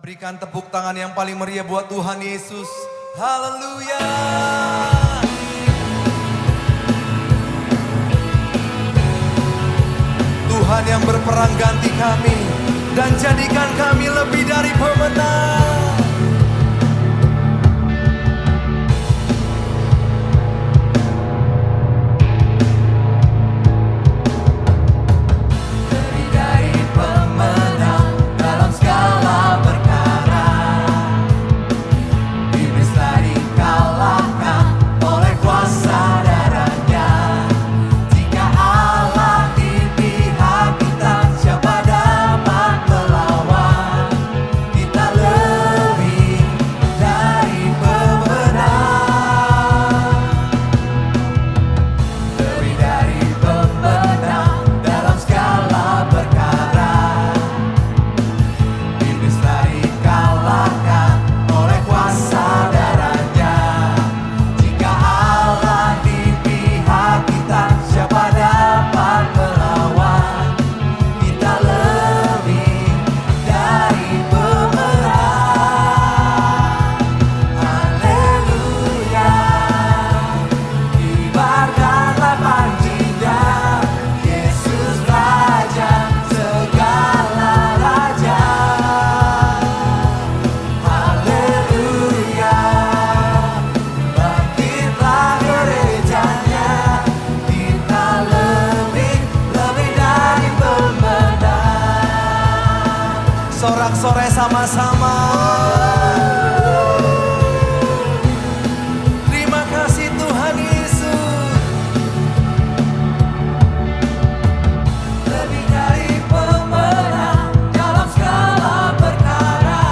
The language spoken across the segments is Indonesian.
Berikan tepuk tangan yang paling meriah buat Tuhan Yesus. Haleluya. Tuhan yang berperang ganti kami dan jadikan kami lebih dari pemenang. Sorak-sorai sama-sama. Terima kasih Tuhan Yesus. Lebih dari pemenang dalam segala perkara.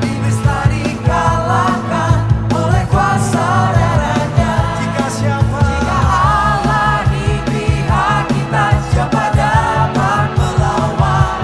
Iblis telah dikalahkan oleh kuasa darahnya. Jika Allah di pihak kita, siapa dapat melawan?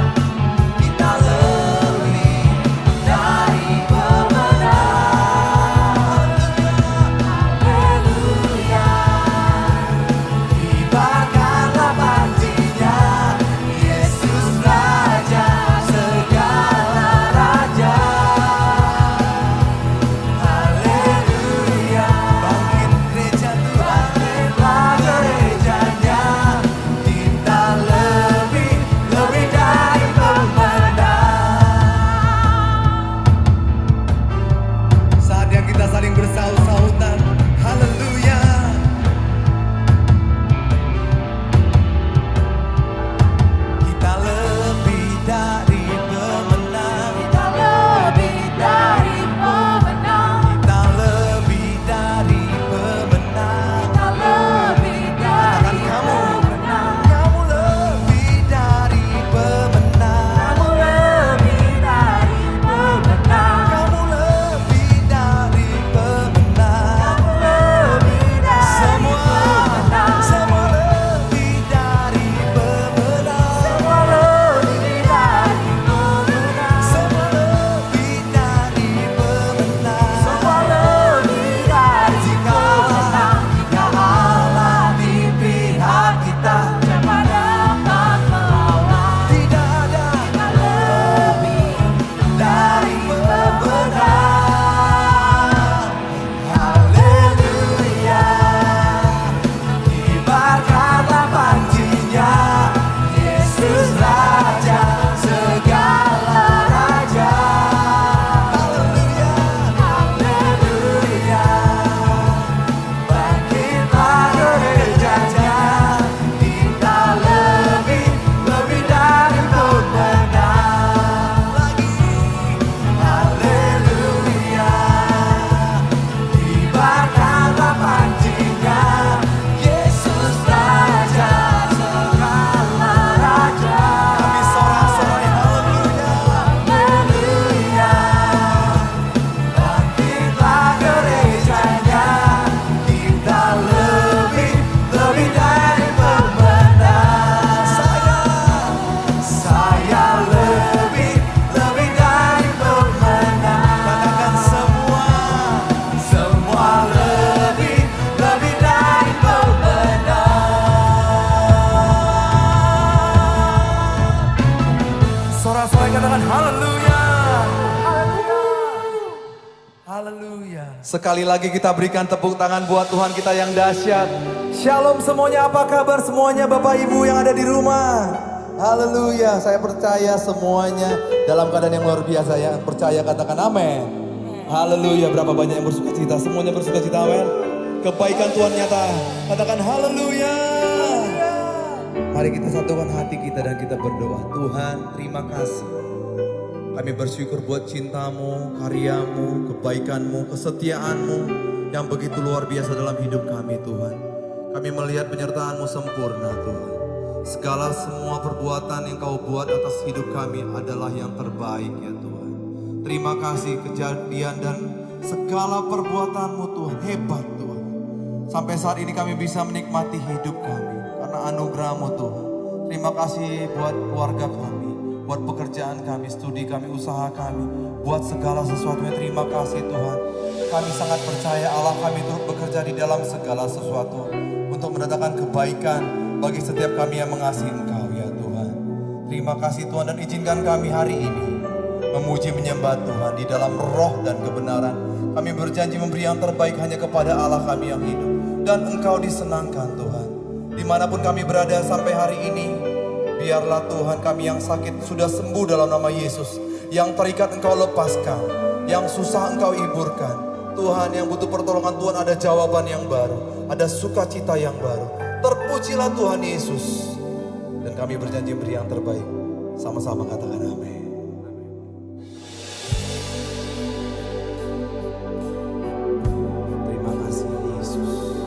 sorak-sorai katakan haleluya. Haleluya. Sekali lagi kita berikan tepuk tangan buat Tuhan kita yang dahsyat. Shalom semuanya, apa kabar semuanya Bapak Ibu yang ada di rumah? Haleluya, saya percaya semuanya dalam keadaan yang luar biasa ya. Percaya katakan amin. Haleluya, berapa banyak yang bersuka cita? Semuanya bersuka cita, amin. Kebaikan Tuhan nyata, katakan haleluya. Mari kita satukan hati kita dan kita berdoa. Tuhan, terima kasih. Kami bersyukur buat cintamu, karyamu, kebaikanmu, kesetiaanmu yang begitu luar biasa dalam hidup kami Tuhan. Kami melihat penyertaanmu sempurna Tuhan. Segala semua perbuatan yang kau buat atas hidup kami adalah yang terbaik ya Tuhan. Terima kasih kejadian dan segala perbuatanmu Tuhan, hebat Tuhan. Sampai saat ini kami bisa menikmati hidup kami karena anugerahmu Tuhan. Terima kasih buat keluarga kami, buat pekerjaan kami, studi kami, usaha kami, buat segala sesuatunya. Terima kasih Tuhan. Kami sangat percaya Allah kami turut bekerja di dalam segala sesuatu untuk mendatangkan kebaikan bagi setiap kami yang mengasihi Engkau ya Tuhan. Terima kasih Tuhan, dan izinkan kami hari ini memuji menyembah Tuhan di dalam roh dan kebenaran. Kami berjanji memberi yang terbaik hanya kepada Allah kami yang hidup, dan Engkau disenangkan Tuhan. Dimanapun kami berada sampai hari ini, biarlah Tuhan kami yang sakit sudah sembuh dalam nama Yesus. Yang terikat Engkau lepaskan, yang susah Engkau hiburkan. Tuhan, yang butuh pertolongan Tuhan ada jawaban yang baru, ada sukacita yang baru. Terpujilah Tuhan Yesus. Dan kami berjanji beri yang terbaik. Sama-sama katakan amin. Terima kasih Yesus.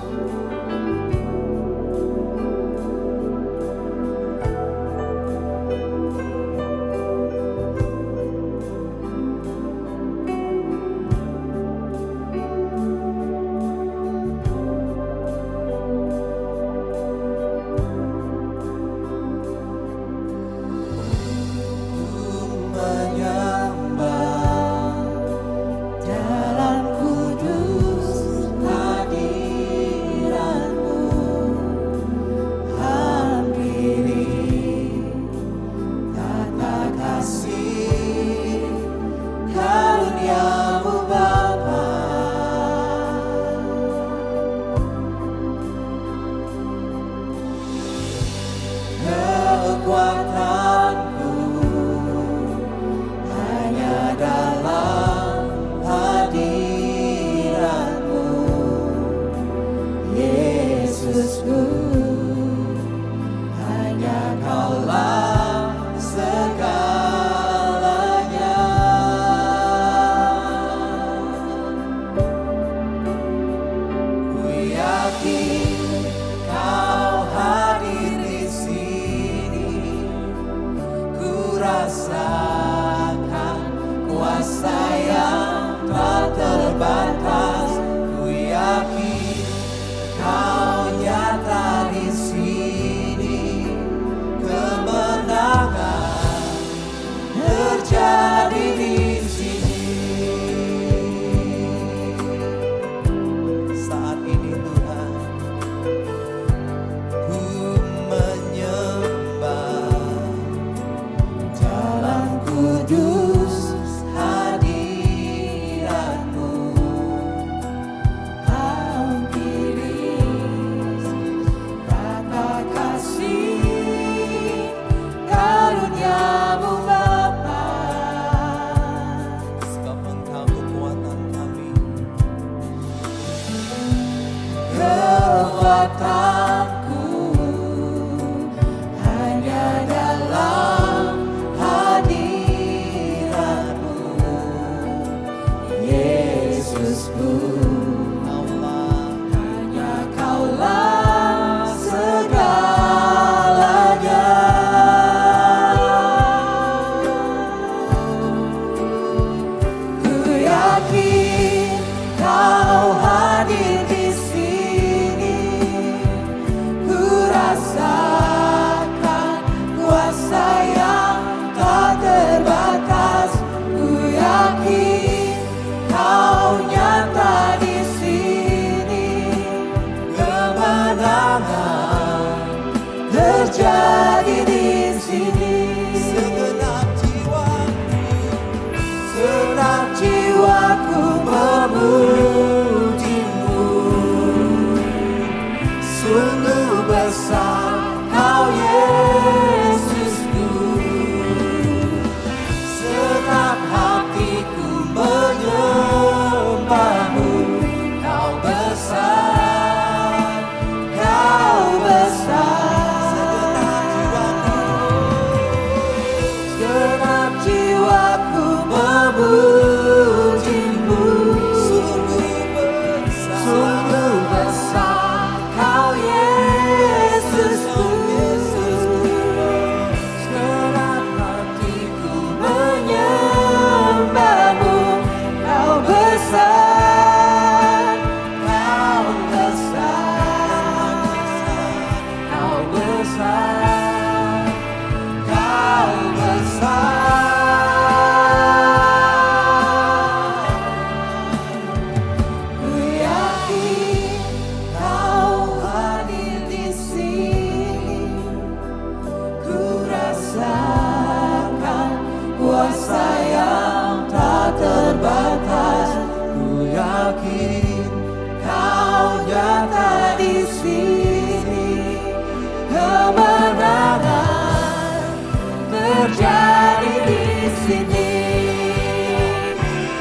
sini.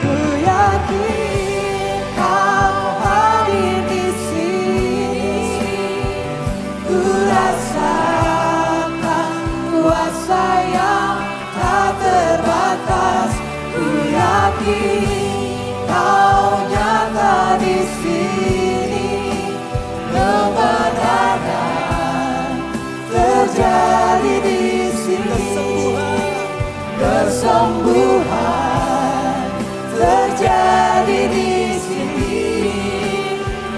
Ku yakin Kau hadir di sini. Ku rasakan kuasa yang tak terbatas. Ku yakin Kau nyata di sini. Kebenaran terjadi di sini. Kesembuhan terjadi di sini.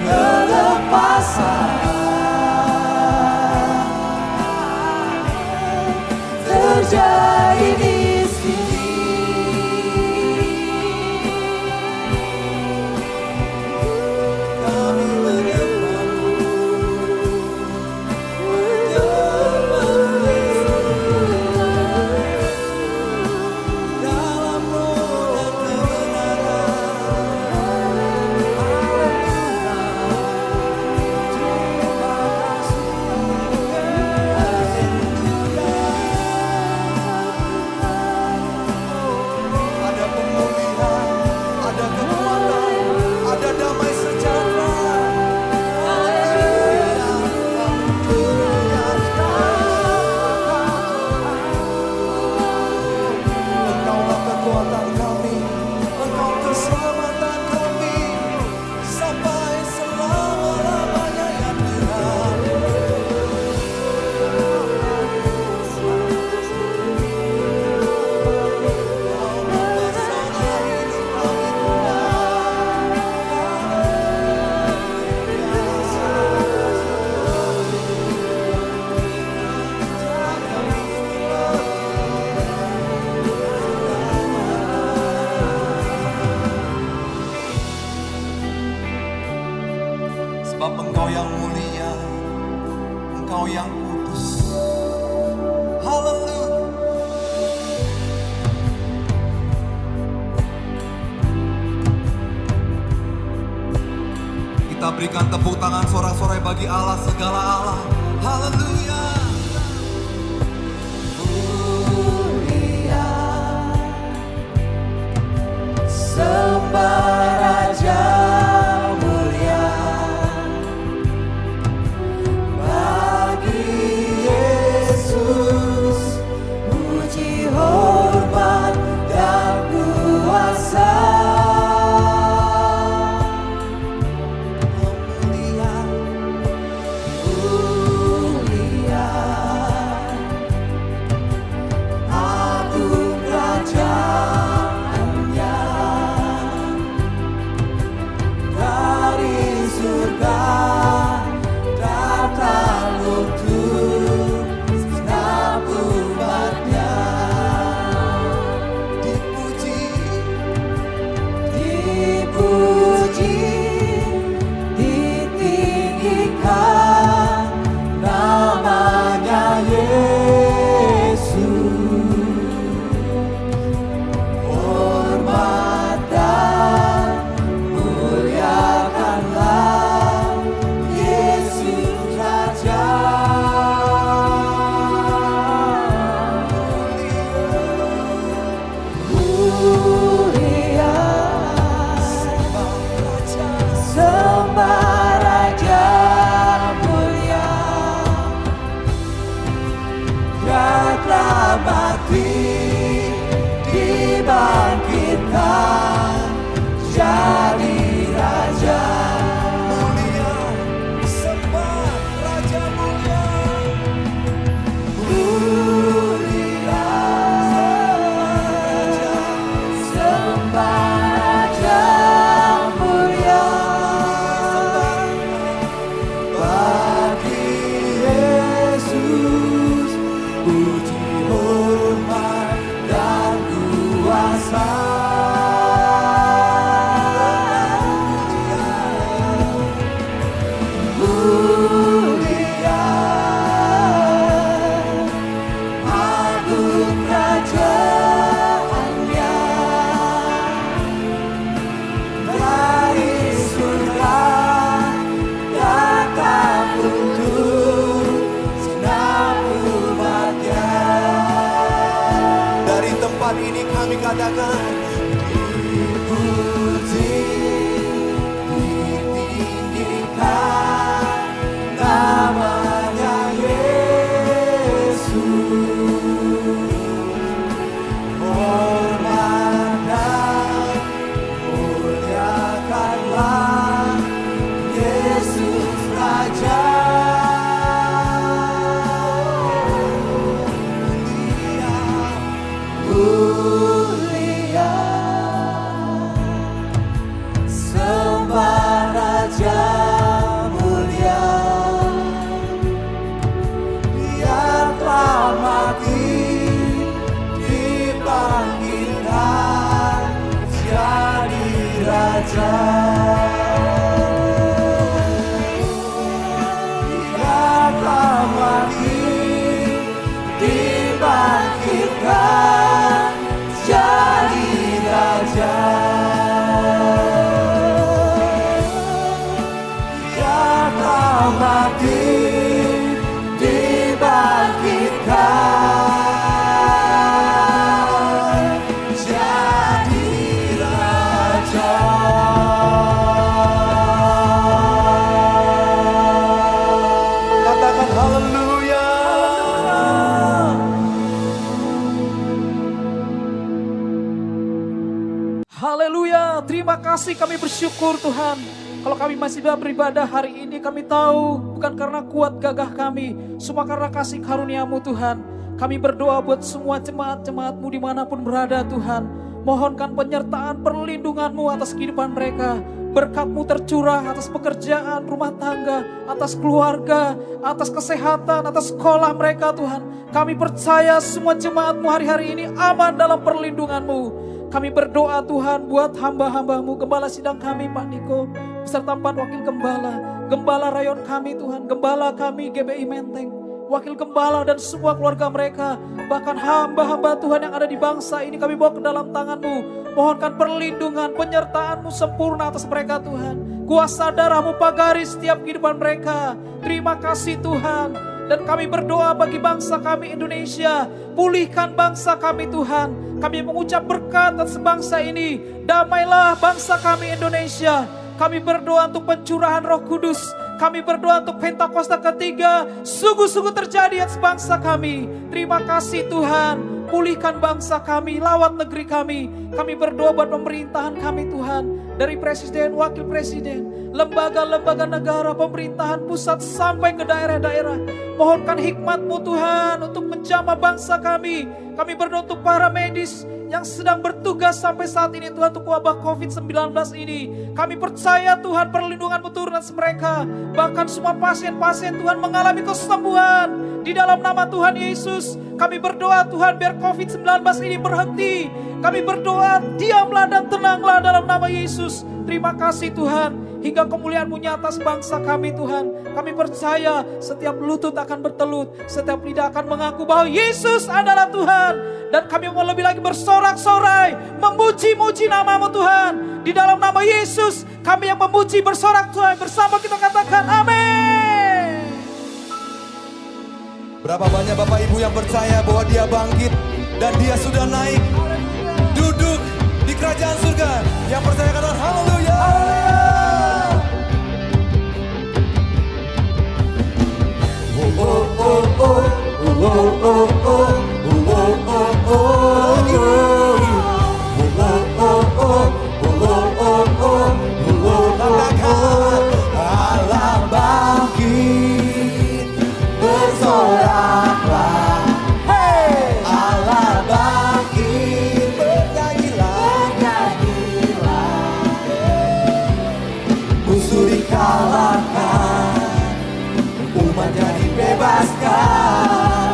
Kelepasan terjadi di sini. Kami menyembahmu, dalam roh dan kebenaran. Ada pemulihan, ada kekuatan, ada damai sejahtera. Engkaulah kekuatan kami, Engkau keselamatan kami, sampai selama-lamanya ya Tuhan. Kau mempesona hidup kami sebab Engkau yang mulia, Engkau yang kudus. Haleluya. Kita berikan tepuk tangan sorak-sorai bagi Allah segala Allah. Haleluya. Mulia, sembah Raja mulia. Bagi Yesus puji, hormat dan kuasa. Mulia, Mulia, agung kerajaannya. Dari surga datang untuk senang umatnya. dipuji, Dipuji, ditinggikan namanya Yesus. Hormat dan muliakanlah Yesus Raja. Mulia, sembah Raja mulia. Dia telah mati, dibangkitkan jadi Raja. mulia, sembah Raja mulia. Mulia, sembah Raja mulia. Bagi Yesus puji, hormat dan kuasa. Mulia, agung kerajaannya. Dari surga datang untuk senang umatnya. Dari tempat malam ini kami katakan dipuji, ditinggikan namanya Yesus. Hormat dan muliakanlah Yesus Raja. Mulia, sembah Raja mulia. Dia telah mati, dibangkitkan jadi Raja. Dia telah mati, dibangkitkan jadi Raja. Dia telah mati, dibangkitkan jadi Raja. Katakan haleluya. Haleluya, terima kasih, kami bersyukur Tuhan. Kalau kami masih dalam beribadah hari ini, kami tahu bukan karena kuat gagah kami, semua karena kasih karunia-Mu Tuhan. Kami berdoa buat semua jemaat-jemaat-Mu dimanapun berada Tuhan. Mohonkan penyertaan perlindungan-Mu atas kehidupan mereka. Berkat-Mu tercurah atas pekerjaan, rumah tangga, atas keluarga, atas kesehatan, atas sekolah mereka Tuhan. Kami percaya semua jemaat-Mu hari-hari ini aman dalam perlindungan-Mu. Kami berdoa Tuhan buat hamba-hamba-Mu, Gembala sidang kami Pak Niko, beserta 4 wakil gembala, Gembala rayon kami Tuhan, Gembala kami GBI Menteng, wakil gembala dan semua keluarga mereka, bahkan hamba-hamba Tuhan yang ada di bangsa ini kami bawa ke dalam tangan-Mu. Mohonkan perlindungan, penyertaan-Mu sempurna atas mereka Tuhan. Kuasa darah-Mu pagari setiap kehidupan mereka. Terima kasih Tuhan. Dan kami berdoa bagi bangsa kami Indonesia. Pulihkan bangsa kami Tuhan. Kami mengucap berkat atas bangsa ini. Damailah bangsa kami Indonesia. Kami berdoa untuk pencurahan Roh Kudus. Kami berdoa untuk Pentakosta ketiga. Sungguh-sungguh terjadi atas bangsa kami. Terima kasih Tuhan. Pulihkan bangsa kami, lawat negeri kami. Kami berdoa buat pemerintahan kami Tuhan. Dari presiden, wakil presiden, lembaga-lembaga negara, pemerintahan pusat sampai ke daerah-daerah. Mohonkan hikmat-Mu Tuhan untuk menjamah bangsa kami. Kami berdoa untuk para medis yang sedang bertugas sampai saat ini Tuhan untuk wabah COVID-19 ini. Kami percaya Tuhan perlindungan-Mu turun atas mereka. Bahkan semua pasien-pasien Tuhan mengalami kesembuhan. Di dalam nama Tuhan Yesus kami berdoa Tuhan biar COVID-19 ini berhenti. Kami berdoa diamlah dan tenanglah dalam nama Yesus. Terima kasih Tuhan. Hingga kemuliaan-Mu nyata atas bangsa kami Tuhan. Kami percaya setiap lutut akan bertelut. Setiap lidah akan mengaku bahwa Yesus adalah Tuhan. Dan kami mau lebih lagi bersorak-sorai. Memuji-muji nama-Mu Tuhan. Di dalam nama Yesus kami yang memuji bersorak-sorai. Bersama kita katakan amin. Berapa banyak Bapak Ibu yang percaya bahwa Dia bangkit dan Dia sudah naik duduk di kerajaan surga. Yang percaya katakan haleluya. Oh oh oh oh oh oh oh oh oh oh. Katakan Allah bangkit, bersoraklah. Hey, Allah bangkit, bernyanyilah. Musuh dikalahkan, umatnya dibebaskan.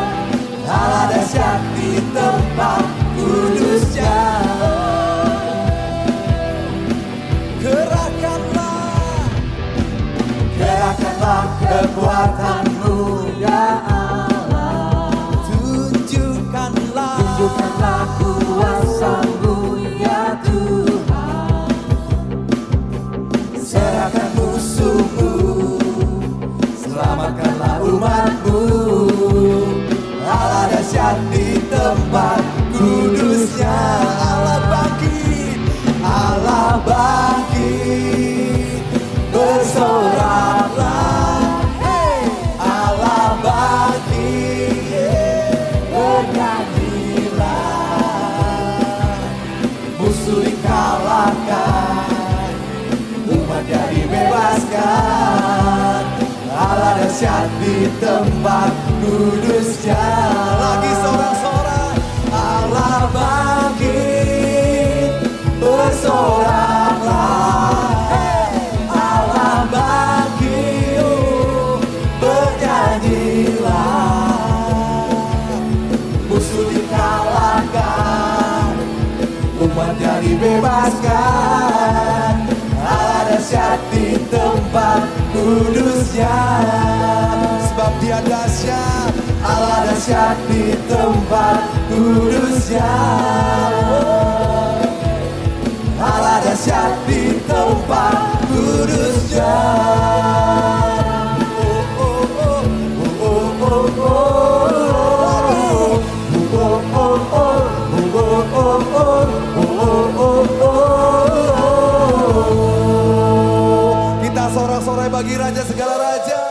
Allah dahsyat di tempat di tempat kudusnya. Lagi sorak-sorai, Allah bangkit, bersoraklah. Allah bangkit, bernyanyilah. Musuh dikalahkan, umatnya dibebaskan. Allah dahsyat di tempat kudusnya. Sebab dia dahsyat, Allah dahsyat di tempat kudusnya. Allah dahsyat di tempat kudusnya. Kita sorak-sorai bagi Raja segala raja,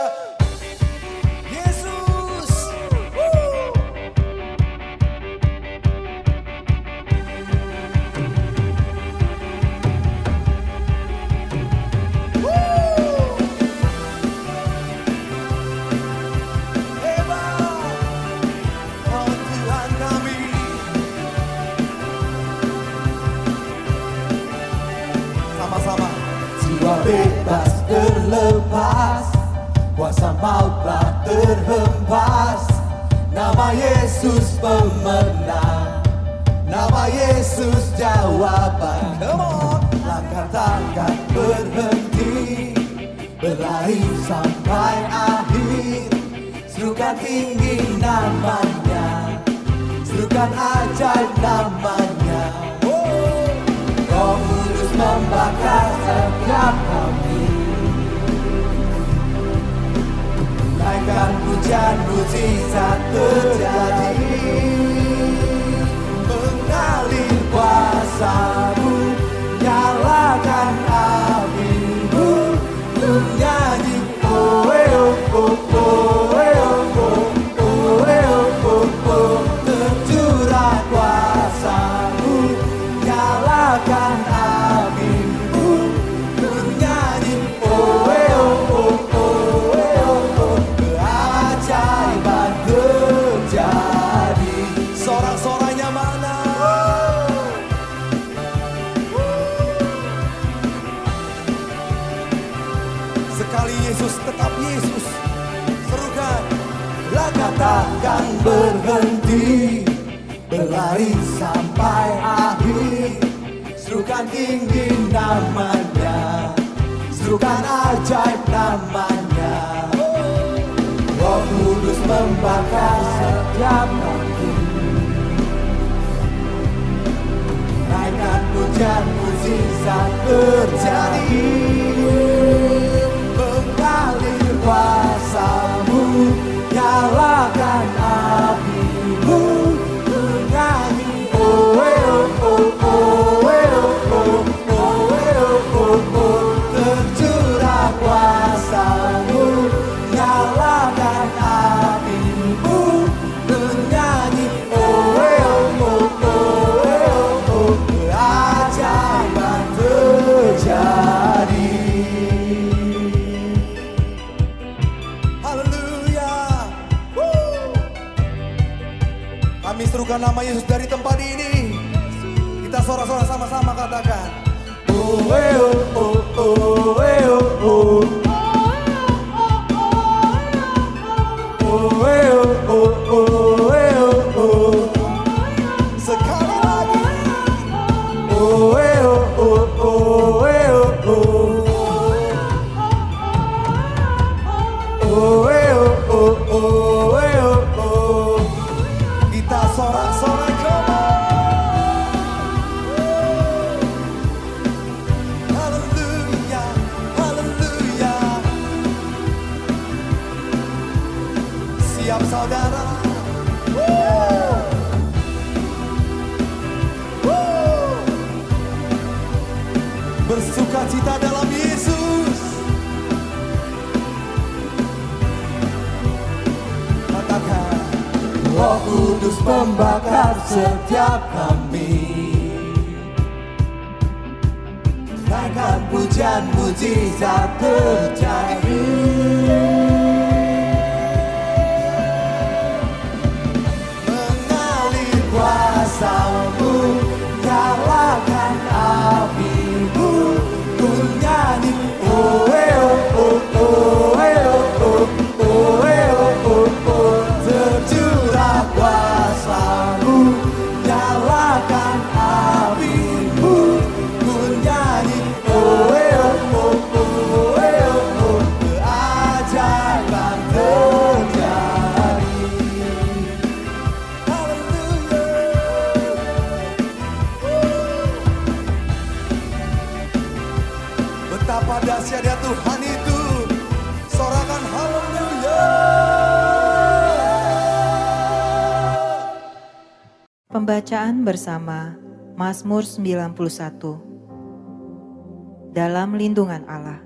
Yesus. Hebat, oh Tuhan kami. Sama-sama. Jiwa bebas terlepas, kuasa maut telah terhempas. Nama Yesus pemenang, nama Yesus jawaban. Come on. Langkah takkan berhenti, berlari sampai akhir. Serukan tinggi namanya, serukan ajaib namanya. Roh Kudus membakar setiap kami. Naikkan hujan mujizat terjadi. Mengalir kuasa-Mu, nyalakan api-Mu. Menyanyi oh oh oh oh oh oh oh oh. Tercurah kuasa-Mu, nyalakan api-Mu. Menyanyi oh oh oh oh oh. Keajaiban terjadi. Sorak-soranya mana? Sekali Yesus tetap Yesus. Serukan, langkah takkan berhenti, berlari sampai akhir. Serukan tinggi namanya, serukan ajaib namanya. Roh Kudus membakar setiap hati. Naikkan hujan mujizat terjadi. Mengalir kuasa-Mu, nyalakan api-Mu. Menyanyi oh oh oh oh oh oh oh. Tercurah kuasa-Mu, nyalakan api-Mu. Menyanyi oh oh oh oh. Keajaiban terjadi. Haleluya. Kami serukan nama Yesus dari tempat ini. Kita sorak-sorak sama-sama katakan oh oh oh oh oh. Sekali lagi. Kita sorak-sorai haleluya, haleluya. Siap saudara. Bersukacita dalam Yesus. Katakan Roh Kudus membakar setiap kami. Naikkan pujian mujizat terjadi. dahsyatnya Tuhan itu. Sorakan haleluya. Pembacaan bersama Mazmur 91. Dalam lindungan Allah.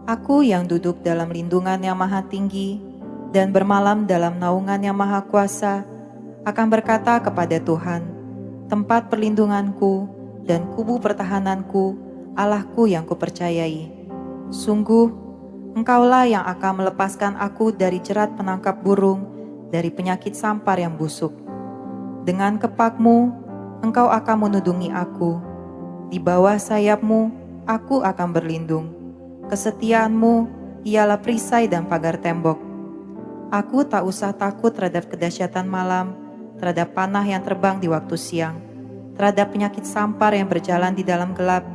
Aku yang duduk dalam lindungan yang maha tinggi dan bermalam dalam naungan yang maha kuasa akan berkata kepada Tuhan, tempat perlindunganku dan kubu pertahananku, Allahku yang kupercayai. Sungguh, Engkaulah yang akan melepaskan aku dari jerat penangkap burung, dari penyakit sampar yang busuk. Dengan kepakmu, Engkau akan menudungi aku. Di bawah sayapmu, aku akan berlindung. Kesetiaanmu ialah perisai dan pagar tembok. Aku tak usah takut terhadap kedahsyatan malam, terhadap panah yang terbang di waktu siang, terhadap penyakit sampar yang berjalan di dalam gelap,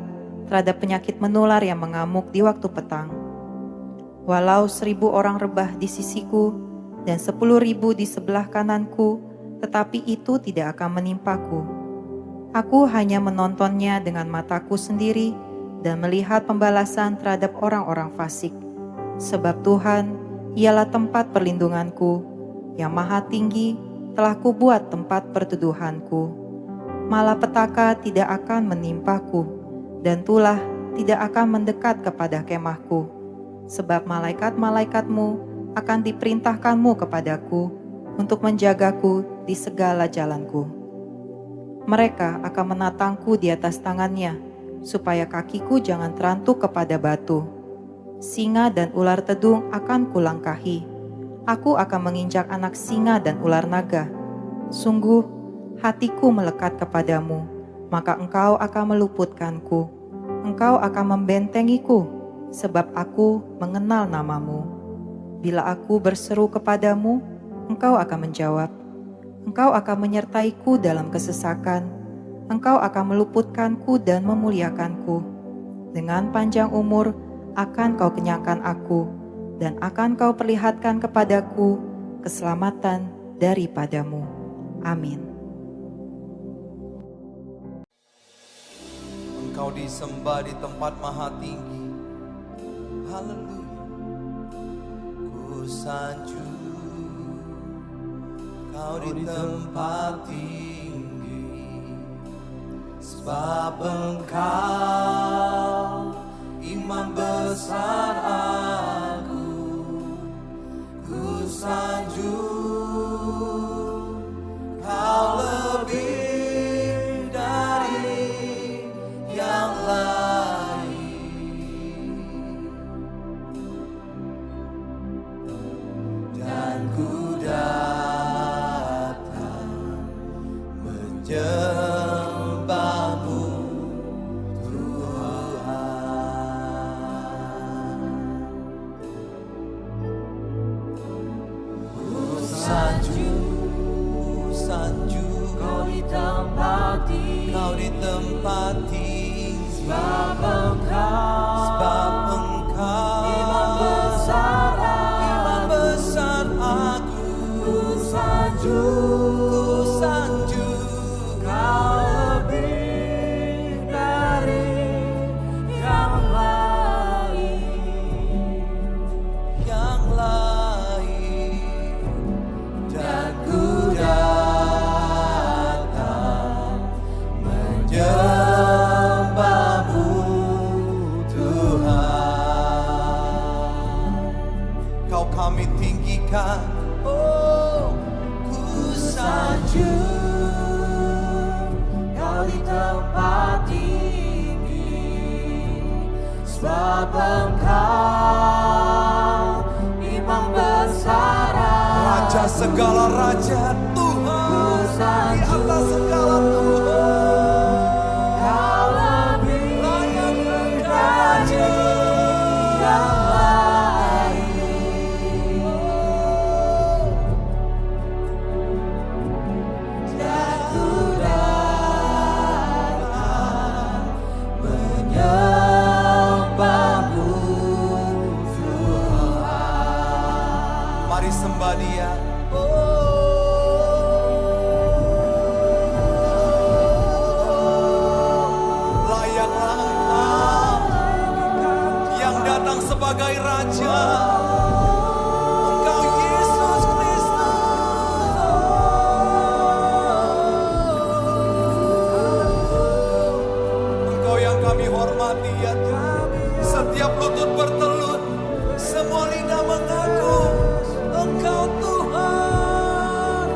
terhadap penyakit menular yang mengamuk di waktu petang. Walau 1.000 orang rebah di sisiku dan 10.000 di sebelah kananku, tetapi itu tidak akan menimpaku. Aku hanya menontonnya dengan mataku sendiri dan melihat pembalasan terhadap orang-orang fasik. Sebab Tuhan ialah tempat perlindunganku, yang maha tinggi telah kubuat tempat perteduhanku. Malapetaka tidak akan menimpaku, dan tulah tidak akan mendekat kepada kemahku. Sebab malaikat-malaikatmu akan diperintahkanmu kepadaku untuk menjagaku di segala jalanku. Mereka akan menatangku di atas tangannya, supaya kakiku jangan terantuk kepada batu. Singa dan ular tedung akan kulangkahi. Aku akan menginjak anak singa dan ular naga. Sungguh, hatiku melekat kepadamu, maka engkau akan meluputkanku. Engkau akan membentengiku, sebab aku mengenal namamu. Bila aku berseru kepadamu, engkau akan menjawab. Engkau akan menyertaiku dalam kesesakan. Engkau akan meluputkanku dan memuliakanku. Dengan panjang umur akan kau kenyangkan aku, dan akan kau perlihatkan kepadaku keselamatan daripadamu. Amin. Engkau disembah di tempat maha tinggi. Haleluya. Ku sanjung Kau di tempat tinggi, sebab Engkau imam besar agung. Ku sanjung Kau lebih dari yang lain, dan ku menyembahmu Tuhan. Ku sanjung Kau di tempat tinggi, Kau di tempat tinggi, sebab Engkau imam besar aku. Ku sanjung Kau lebih dari yang lain, dan ku datang menyembahmu Tuhan. Kau kami tinggikan, oh ku sanjung di tempat tinggi, sebab Engkau imam besar, Raja segala raja, Tuhan di atas segala Tuhan. Kau lebih layak dari yang lain, dan ku menyembahmu Tuhan. Mari sembah Dia. Oh, Raja. Engkau Yesus Kristus. Engkau yang kami hormati ya Tuhan. Setiap lutut bertelut, semua lidah mengaku Engkau Tuhan.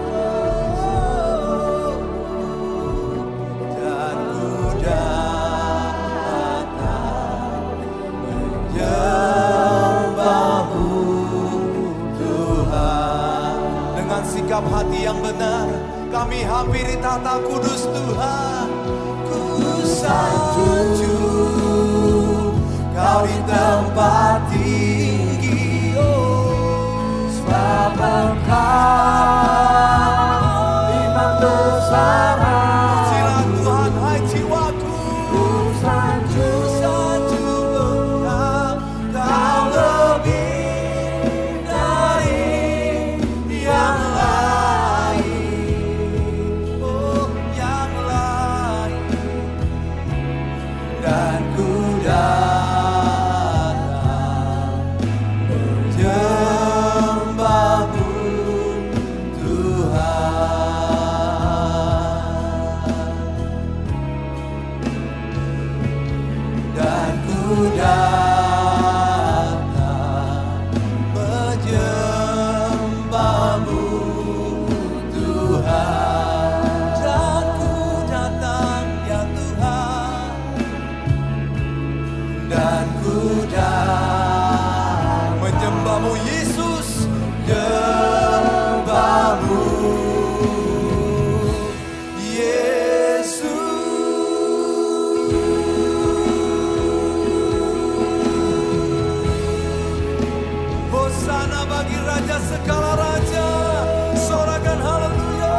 Dan ku datang menyembahmu Tuhan. Dengan sikap hati yang benar, kami hampiri tata kudus Tuhan. Ku sanjung Kau di tempat tinggi, sebab Engkau Imam besar. Pujilah Tuhan, hai jiwaku. Ku sanjung Engkau, Kau lebih dari yang lain, oh yang lain. Dan ku menyembahmu Tuhan. Dan ku datang menyembahmu Tuhan. Dan ku datang ya Tuhan. Dan ku datang menyembahmu Yesus, menyembahmu Yesus. Hosana bagi Raja segala raja, sorakan haleluya,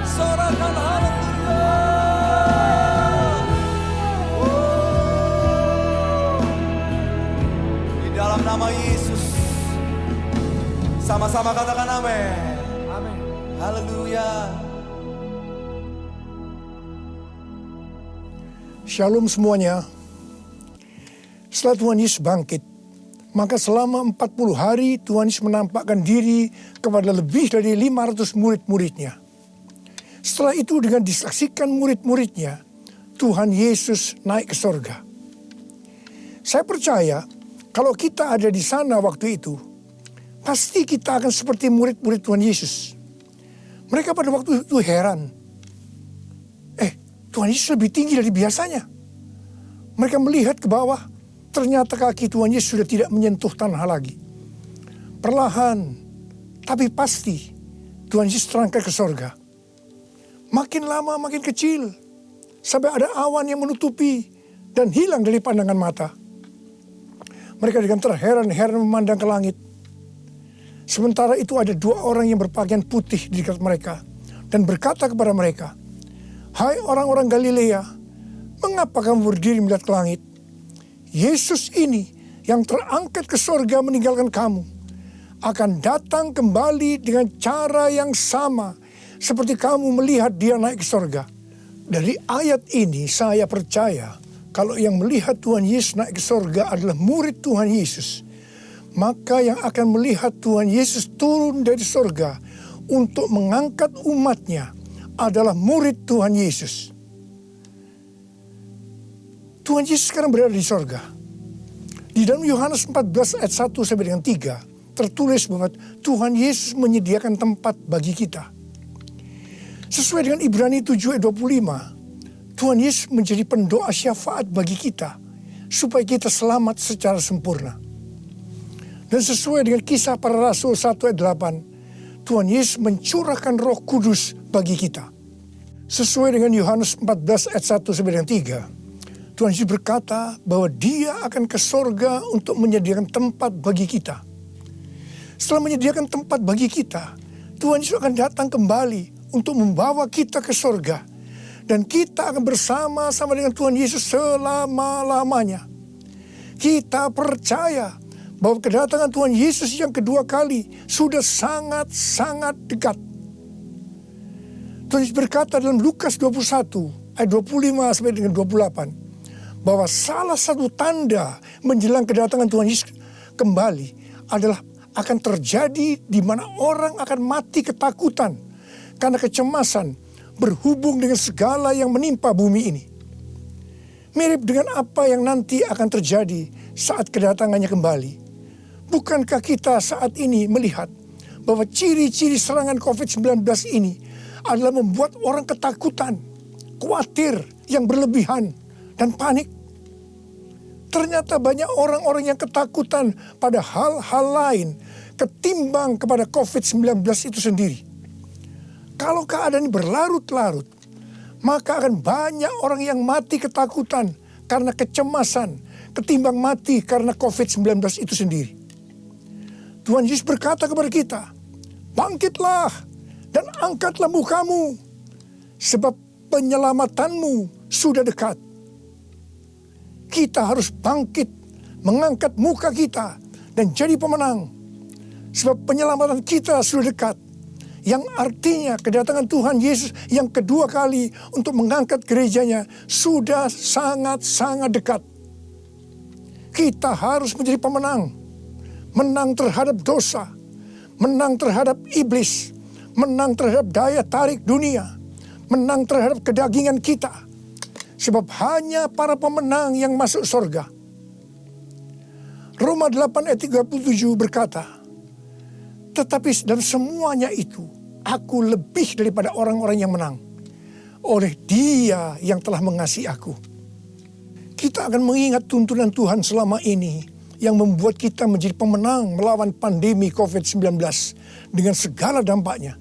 sorakan haleluya. Di dalam nama Yesus, sama-sama katakan amin. Amin. Haleluya. Shalom semuanya. Setelah Tuhan Yesus bangkit, maka selama 40 hari Tuhan Yesus menampakkan diri kepada lebih dari 500 murid-muridnya. Setelah itu dengan disaksikan murid-muridnya, Tuhan Yesus naik ke sorga. Saya percaya kalau kita ada di sana waktu itu, pasti kita akan seperti murid-murid Tuhan Yesus. Mereka pada waktu itu heran. Tuhan Yesus lebih tinggi dari biasanya. Mereka melihat ke bawah, ternyata kaki Tuhan Yesus sudah tidak menyentuh tanah lagi. Perlahan, tapi pasti, Tuhan Yesus terangkat ke sorga. Makin lama makin kecil, sampai ada awan yang menutupi dan hilang dari pandangan mata. Mereka dengan terheran-heran memandang ke langit. Sementara itu ada 2 orang yang berpakaian putih di dekat mereka dan berkata kepada mereka, "Hai orang-orang Galilea, mengapa kamu berdiri melihat ke langit? Yesus ini yang terangkat ke sorga meninggalkan kamu, akan datang kembali dengan cara yang sama seperti kamu melihat dia naik ke sorga." Dari ayat ini saya percaya kalau yang melihat Tuhan Yesus naik ke sorga adalah murid Tuhan Yesus, maka yang akan melihat Tuhan Yesus turun dari sorga untuk mengangkat umatnya adalah murid Tuhan Yesus. Tuhan Yesus sekarang berada di sorga. Di dalam Yohanes 14 ayat 1 sampai dengan 3 tertulis bahwa Tuhan Yesus menyediakan tempat bagi kita. Sesuai dengan Ibrani 7 ayat 25, Tuhan Yesus menjadi pendoa syafaat bagi kita supaya kita selamat secara sempurna. Dan sesuai dengan Kisah Para Rasul 1 ayat 8, Tuhan Yesus mencurahkan Roh Kudus bagi kita. Sesuai dengan Yohanes 14 ayat 1 sampai dengan 3, Tuhan Yesus berkata bahwa Dia akan ke sorga untuk menyediakan tempat bagi kita. Setelah menyediakan tempat bagi kita, Tuhan Yesus akan datang kembali untuk membawa kita ke sorga. Dan kita akan bersama-sama dengan Tuhan Yesus selama-lamanya. Kita percaya bahwa kedatangan Tuhan Yesus yang kedua kali sudah sangat-sangat dekat. Tuhan Yesus berkata dalam Lukas 21 ayat 25 sampai dengan 28 bahwa salah satu tanda menjelang kedatangan Tuhan Yesus kembali adalah akan terjadi di mana orang akan mati ketakutan karena kecemasan berhubung dengan segala yang menimpa bumi ini. Mirip dengan apa yang nanti akan terjadi saat kedatangannya kembali. Bukankah kita saat ini melihat bahwa ciri-ciri serangan COVID-19 ini adalah membuat orang ketakutan, khawatir yang berlebihan, dan panik? Ternyata banyak orang-orang yang ketakutan pada hal-hal lain ketimbang kepada COVID-19 itu sendiri. Kalau keadaan ini berlarut-larut, maka akan banyak orang yang mati ketakutan karena kecemasan ketimbang mati karena COVID-19 itu sendiri. Tuhan Yesus berkata kepada kita, bangkitlah dan angkatlah mukamu, sebab penyelamatanmu sudah dekat. Kita harus bangkit, mengangkat muka kita, dan jadi pemenang. Sebab penyelamatan kita sudah dekat. Yang artinya kedatangan Tuhan Yesus yang kedua kali untuk mengangkat gerejanya sudah sangat-sangat dekat. Kita harus menjadi pemenang. Menang terhadap dosa, menang terhadap iblis, menang terhadap daya tarik dunia, menang terhadap kedagingan kita. Sebab hanya para pemenang yang masuk surga. Roma 8 ayat 37 berkata, tetapi dalam semuanya itu, aku lebih daripada orang-orang yang menang. Oleh Dia yang telah mengasihi aku. Kita akan mengingat tuntunan Tuhan selama ini yang membuat kita menjadi pemenang melawan pandemi COVID-19 dengan segala dampaknya.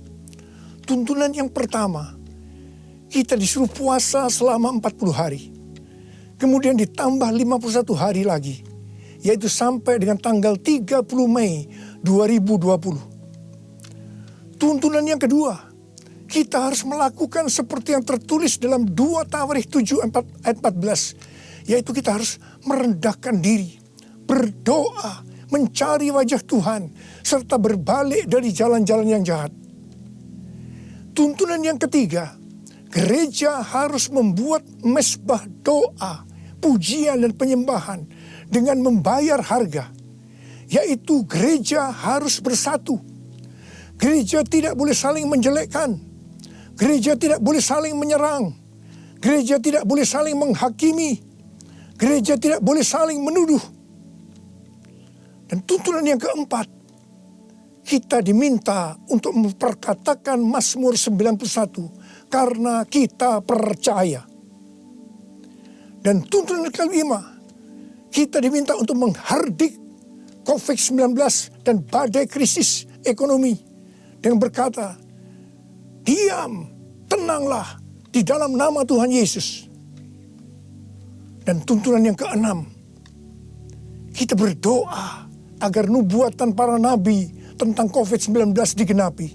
Tuntunan yang pertama, kita disuruh puasa selama 40 hari. Kemudian ditambah 51 hari lagi, yaitu sampai dengan tanggal 30 Mei 2020. Tuntunan yang kedua, kita harus melakukan seperti yang tertulis dalam 2 Tawarikh 7 ayat 14, yaitu kita harus merendahkan diri, berdoa, mencari wajah Tuhan, serta berbalik dari jalan-jalan yang jahat. Tuntunan yang ketiga, gereja harus membuat mezbah doa, pujian dan penyembahan dengan membayar harga, yaitu gereja harus bersatu. Gereja tidak boleh saling menjelekkan, gereja tidak boleh saling menyerang, gereja tidak boleh saling menghakimi, gereja tidak boleh saling menuduh. Dan tuntunan yang keempat, kita diminta untuk memperkatakan Mazmur 91 karena kita percaya. Dan tuntunan yang kelima, kita diminta untuk menghardik COVID-19 dan badai krisis ekonomi dengan berkata, diam, tenanglah di dalam nama Tuhan Yesus. Dan tuntunan yang keenam, kita berdoa agar nubuatan para nabi tentang COVID-19 digenapi.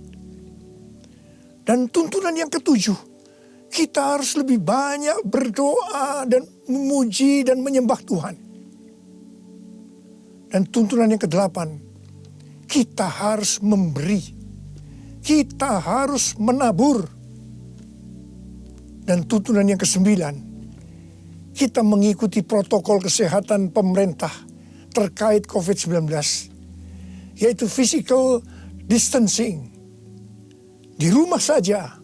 Dan tuntunan yang ketujuh, kita harus lebih banyak berdoa dan memuji dan menyembah Tuhan. Dan tuntunan yang kedelapan, kita harus memberi. Kita harus menabur. Dan tuntunan yang kesembilan, kita mengikuti protokol kesehatan pemerintah terkait COVID-19, yaitu physical distancing. Di rumah saja,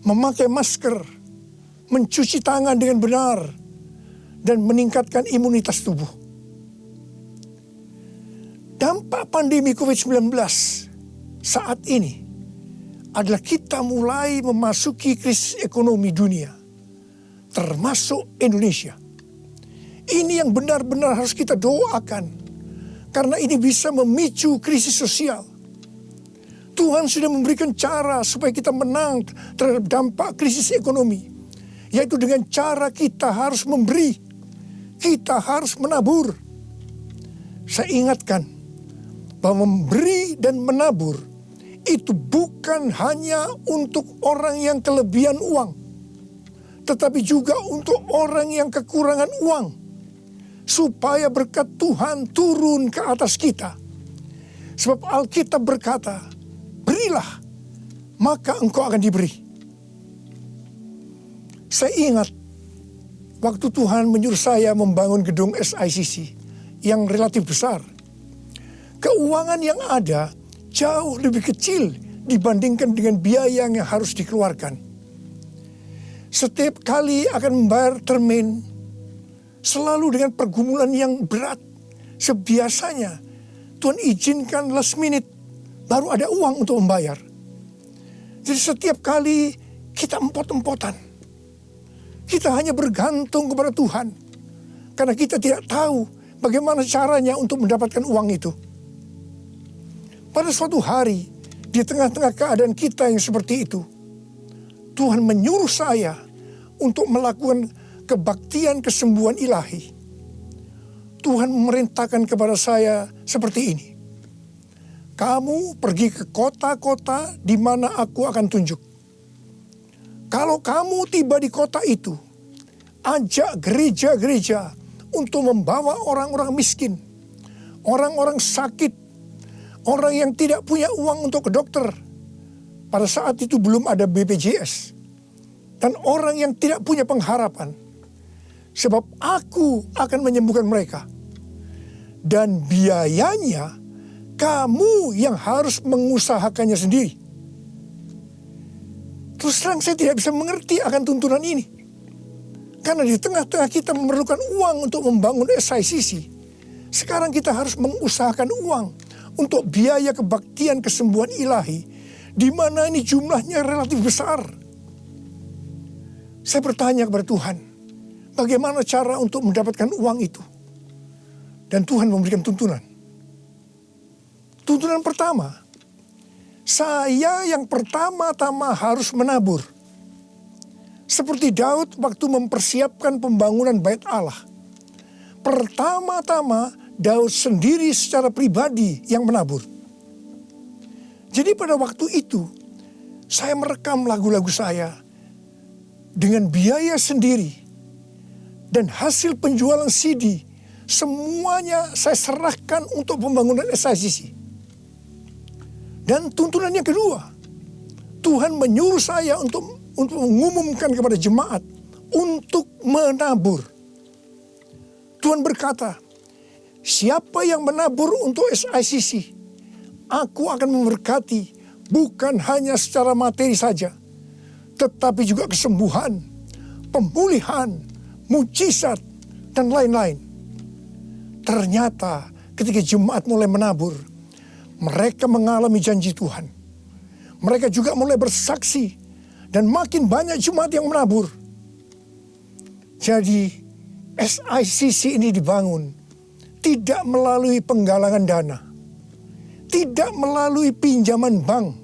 memakai masker, mencuci tangan dengan benar, dan meningkatkan imunitas tubuh. Dampak pandemi COVID-19 saat ini adalah kita mulai memasuki krisis ekonomi dunia, termasuk Indonesia. Ini yang benar-benar harus kita doakan, karena ini bisa memicu krisis sosial. Tuhan sudah memberikan cara supaya kita menang terhadap dampak krisis ekonomi, yaitu dengan cara kita harus memberi, kita harus menabur. Saya ingatkan bahwa memberi dan menabur itu bukan hanya untuk orang yang kelebihan uang, tetapi juga untuk orang yang kekurangan uang, supaya berkat Tuhan turun ke atas kita. Sebab Alkitab berkata, berilah, maka engkau akan diberi. Saya ingat waktu Tuhan menyuruh saya membangun gedung SICC yang relatif besar, keuangan yang ada jauh lebih kecil dibandingkan dengan biaya yang harus dikeluarkan. Setiap kali akan membayar termin, selalu dengan pergumulan yang berat. Sebiasanya Tuhan izinkan last minute, baru ada uang untuk membayar. Jadi setiap kali kita empot-empotan. Kita hanya bergantung kepada Tuhan. Karena kita tidak tahu bagaimana caranya untuk mendapatkan uang itu. Pada suatu hari, di tengah-tengah keadaan kita yang seperti itu, Tuhan menyuruh saya untuk melakukan kebaktian kesembuhan ilahi. Tuhan memerintahkan kepada saya seperti ini. Kamu pergi ke kota-kota di mana aku akan tunjuk. Kalau kamu tiba di kota itu, ajak gereja-gereja untuk membawa orang-orang miskin, orang-orang sakit, orang yang tidak punya uang untuk ke dokter. Pada saat itu belum ada BPJS. Dan orang yang tidak punya pengharapan. Sebab aku akan menyembuhkan mereka. Dan biayanya kamu yang harus mengusahakannya sendiri. Terus terang saya tidak bisa mengerti akan tuntunan ini. Karena di tengah-tengah kita memerlukan uang untuk membangun SICC. Sekarang kita harus mengusahakan uang untuk biaya kebaktian kesembuhan ilahi. Di mana ini jumlahnya relatif besar. Saya bertanya kepada Tuhan, bagaimana cara untuk mendapatkan uang itu? Dan Tuhan memberikan tuntunan. Tuntunan pertama, saya yang pertama-tama harus menabur. Seperti Daud waktu mempersiapkan pembangunan Bait Allah. Pertama-tama Daud sendiri secara pribadi yang menabur. Jadi pada waktu itu, saya merekam lagu-lagu saya dengan biaya sendiri. Dan hasil penjualan CD, semuanya saya serahkan untuk pembangunan SICC. Dan tuntunan yang kedua, Tuhan menyuruh saya untuk mengumumkan kepada jemaat untuk menabur. Tuhan berkata, siapa yang menabur untuk SICC, aku akan memberkati bukan hanya secara materi saja, tetapi juga kesembuhan, pemulihan, mujizat, dan lain-lain. Ternyata ketika jemaat mulai menabur, mereka mengalami janji Tuhan. Mereka juga mulai bersaksi dan makin banyak jemaat yang menabur. Jadi SICC ini dibangun tidak melalui penggalangan dana, tidak melalui pinjaman bank,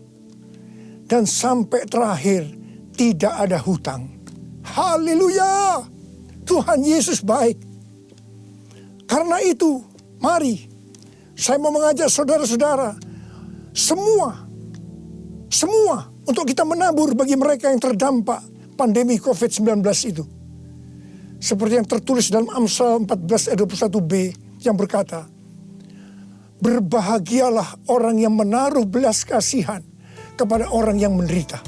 dan sampai terakhir tidak ada hutang. Haleluya! Tuhan Yesus baik. Karena itu, mari saya mau mengajak saudara-saudara semua untuk kita menabur bagi mereka yang terdampak pandemi COVID-19 itu. Seperti yang tertulis dalam Amsal 14 ayat 21b yang berkata, berbahagialah orang yang menaruh belas kasihan kepada orang yang menderita.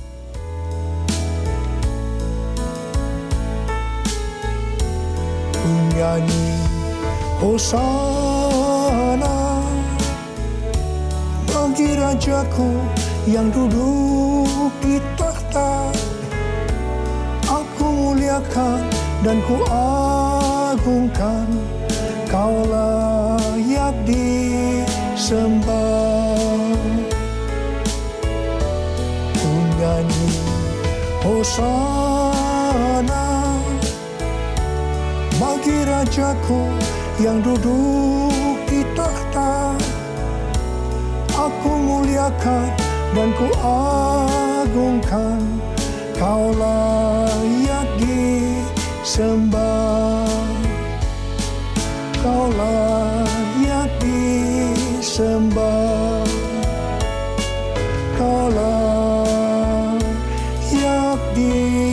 Nyanyi Hosana bagi Rajaku yang duduk di tahta. Aku muliakan dan ku agungkan, Kau layak disembah. Ku nyanyi Hosana bagi Rajaku yang duduk di tahta. Aku muliakan dan ku agungkan, Kau layak disembah. Kau layak disembah. Kau layak disembah.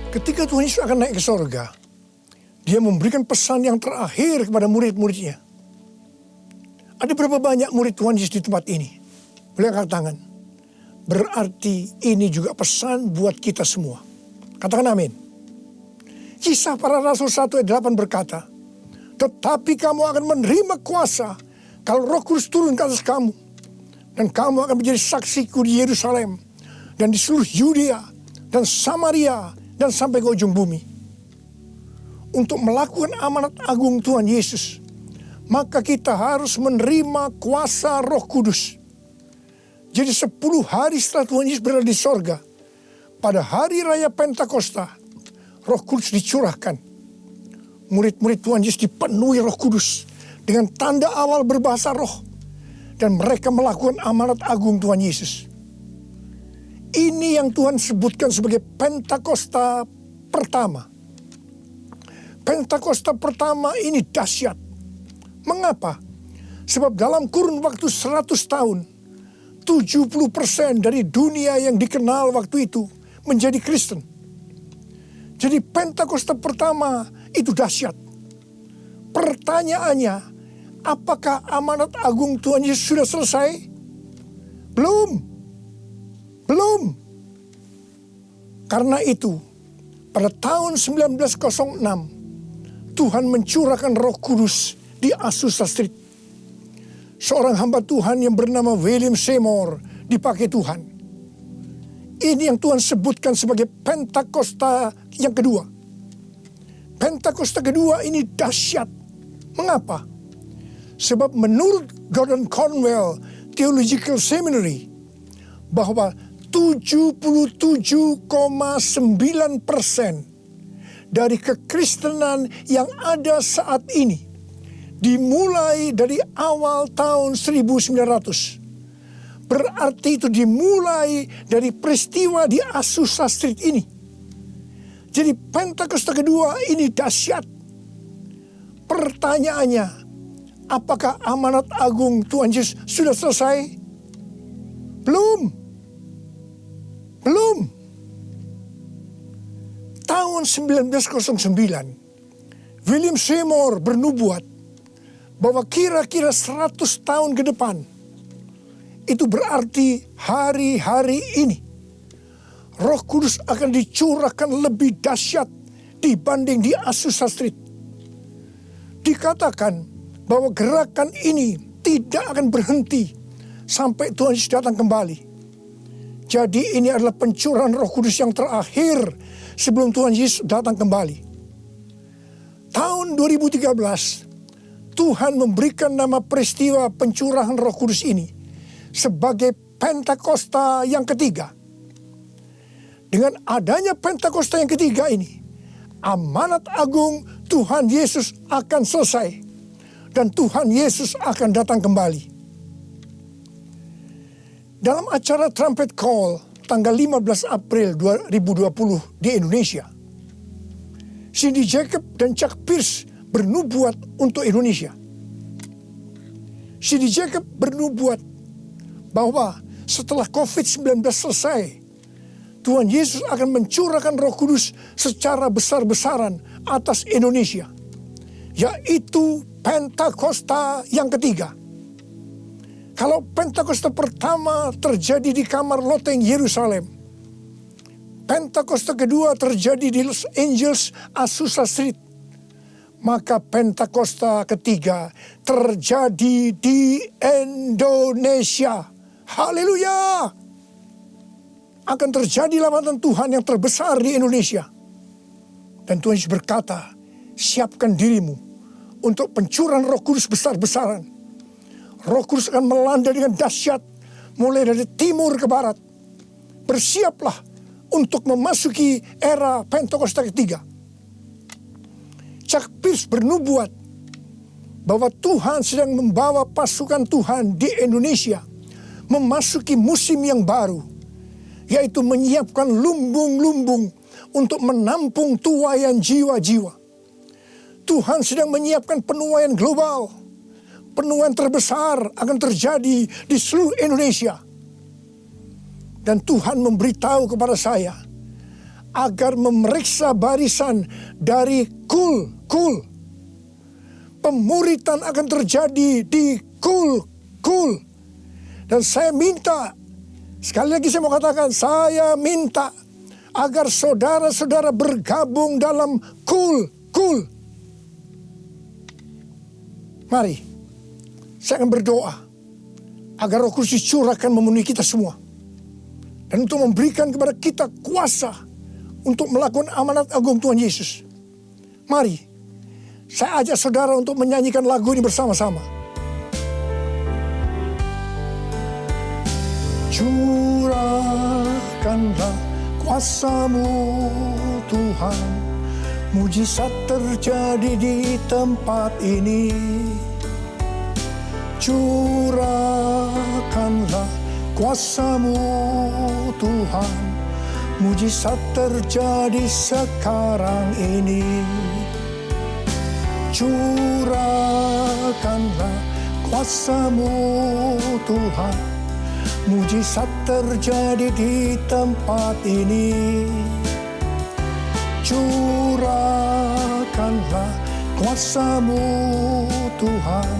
Ketika Tuhan Yesus akan naik ke sorga, Dia memberikan pesan yang terakhir kepada murid-muridnya. Ada berapa banyak murid Tuhan Yesus di tempat ini? Boleh angkat tangan. Berarti ini juga pesan buat kita semua. Katakan amin. Kisah para Rasul 1 ayat 8 berkata, tetapi kamu akan menerima kuasa kalau Roh Kudus turun ke atas kamu. Dan kamu akan menjadi saksiku di Yerusalem dan di seluruh Yudea dan Samaria dan sampai ke ujung bumi. Untuk melakukan amanat agung Tuhan Yesus, maka kita harus menerima kuasa Roh Kudus. Jadi 10 hari setelah Tuhan Yesus berada di sorga, pada hari raya Pentakosta, Roh Kudus dicurahkan. Murid-murid Tuhan Yesus dipenuhi Roh Kudus dengan tanda awal berbahasa roh. Dan mereka melakukan amanat agung Tuhan Yesus. Ini yang Tuhan sebutkan sebagai Pentakosta pertama. Pentakosta pertama ini dahsyat. Mengapa? Sebab dalam kurun waktu 100 tahun, 70% dari dunia yang dikenal waktu itu menjadi Kristen. Jadi Pentakosta pertama itu dahsyat. Pertanyaannya, apakah amanat agung Tuhan Yesus sudah selesai? Belum. Karena itu, pada tahun 1906, Tuhan mencurahkan Roh Kudus di Azusa Street. Seorang hamba Tuhan yang bernama William Seymour dipakai Tuhan. Ini yang Tuhan sebutkan sebagai Pentakosta yang kedua. Pentakosta kedua ini dahsyat. Mengapa? Sebab menurut Gordon Conwell Theological Seminary, bahwa 77,9% dari kekristenan yang ada saat ini dimulai dari awal tahun 1900. Berarti itu dimulai dari peristiwa di Azusa Street ini. Jadi Pentakosta kedua ini dahsyat. Pertanyaannya, apakah amanat agung Tuhan Yesus sudah selesai? Belum. Tahun 1909, William Seymour bernubuat bahwa kira-kira 100 tahun ke depan, itu berarti hari-hari ini, Roh Kudus akan dicurahkan lebih dahsyat dibanding di Azusa Street. Dikatakan bahwa gerakan ini tidak akan berhenti sampai Tuhan Yesus datang kembali. Jadi ini adalah pencurahan Roh Kudus yang terakhir sebelum Tuhan Yesus datang kembali. Tahun 2013, Tuhan memberikan nama peristiwa pencurahan Roh Kudus ini sebagai Pentakosta yang ketiga. Dengan adanya Pentakosta yang ketiga ini, amanat agung Tuhan Yesus akan selesai dan Tuhan Yesus akan datang kembali. Dalam acara Trumpet Call tanggal 15 April 2020 di Indonesia, Cindy Jacob dan Chuck Pierce bernubuat untuk Indonesia. Cindy Jacob bernubuat bahwa setelah COVID-19 selesai, Tuhan Yesus akan mencurahkan Roh Kudus secara besar-besaran atas Indonesia, yaitu Pentakosta yang ketiga. Kalau Pentakosta pertama terjadi di kamar loteng Yerusalem, Pentakosta kedua terjadi di Los Angeles, Azusa Street, maka Pentakosta ketiga terjadi di Indonesia. Haleluya! Akan terjadi lambatan Tuhan yang terbesar di Indonesia. Dan Tuhan Yesus berkata, siapkan dirimu untuk pencurahan Roh Kudus besar-besaran. Roh Kudus akan melanda dengan dahsyat mulai dari timur ke barat. Bersiaplah untuk memasuki era Pentakosta ketiga. Chuck Pierce bernubuat bahwa Tuhan sedang membawa pasukan Tuhan di Indonesia memasuki musim yang baru, yaitu menyiapkan lumbung-lumbung untuk menampung tuaian jiwa-jiwa. Tuhan sedang menyiapkan penuaian global. Penuaian terbesar akan terjadi di seluruh Indonesia. Dan Tuhan memberitahu kepada saya agar memeriksa barisan dari kul. Pemuritan akan terjadi di kul. Dan saya minta Sekali lagi saya mau katakan, saya minta agar saudara-saudara bergabung dalam kul. Mari, saya akan berdoa agar Roh Kudus dicurahkan memenuhi kita semua. Dan untuk memberikan kepada kita kuasa untuk melakukan amanat agung Tuhan Yesus. Mari, saya ajak saudara untuk menyanyikan lagu ini bersama-sama. Curahkanlah kuasa-Mu Tuhan, mujizat terjadi di tempat ini. Curahkanlah kuasa-Mu Tuhan, mujizat terjadi sekarang ini. Curahkanlah kuasa-Mu Tuhan, mujizat terjadi di tempat ini. Curahkanlah kuasa-Mu Tuhan,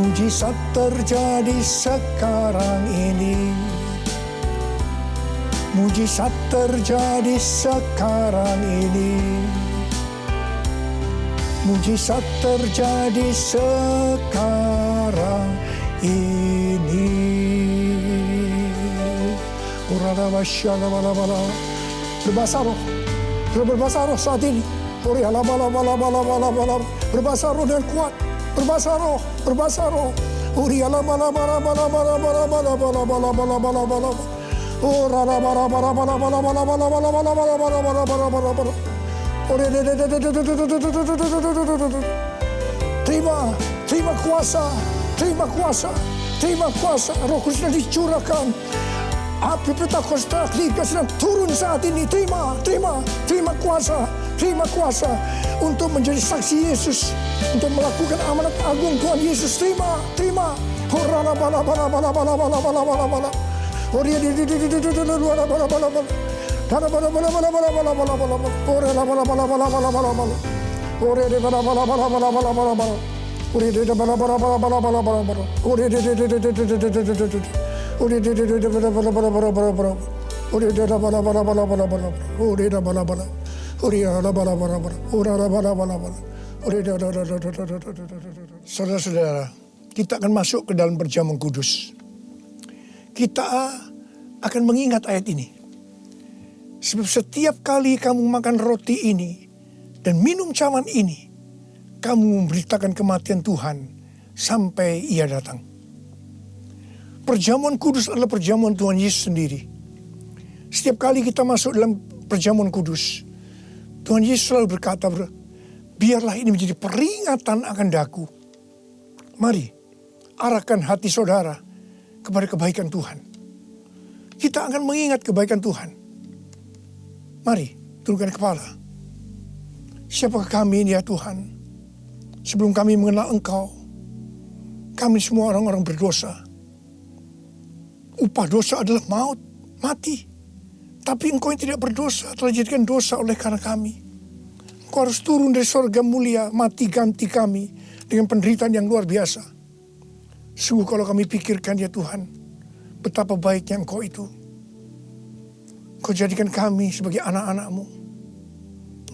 mujizat terjadi sekarang ini. Mujizat terjadi sekarang ini. Mujizat terjadi sekarang ini. Berbahasa roh. Berbahasa roh saat ini. Berbahasa roh dengan kuat. Berbahasa roh. Berbahasa roh. Terima kuasa. Terima kuasa. Terima kuasa. Roh Kudus sedang dicurahkan. Api Pentakosta sedang turun saat ini. Terima kuasa. Terima kuasa untuk menjadi saksi Yesus, untuk melakukan amanat agung Tuhan Yesus. Terima. Saudara-saudara, kita akan masuk ke dalam perjamuan kudus. Kita akan mengingat ayat ini. Sebab setiap kali kamu makan roti ini dan minum cawan ini, kamu memberitakan kematian Tuhan sampai Ia datang. Perjamuan kudus adalah perjamuan Tuhan Yesus sendiri. Setiap kali kita masuk dalam perjamuan kudus, Tuhan Yesus selalu berkata, biarlah ini menjadi peringatan akan daku. Mari, arahkan hati saudara kepada kebaikan Tuhan. Kita akan mengingat kebaikan Tuhan. Mari, turunkan kepala. Siapakah kami ini ya Tuhan? Sebelum kami mengenal Engkau, kami semua orang-orang berdosa. Upah dosa adalah maut, mati. Tapi Engkau yang tidak berdosa telah dijadikan dosa oleh karena kami. Engkau harus turun dari surga mulia, mati ganti kami dengan penderitaan yang luar biasa. Sungguh kalau kami pikirkan ya Tuhan, betapa baiknya Engkau itu. Engkau jadikan kami sebagai anak-anak-Mu.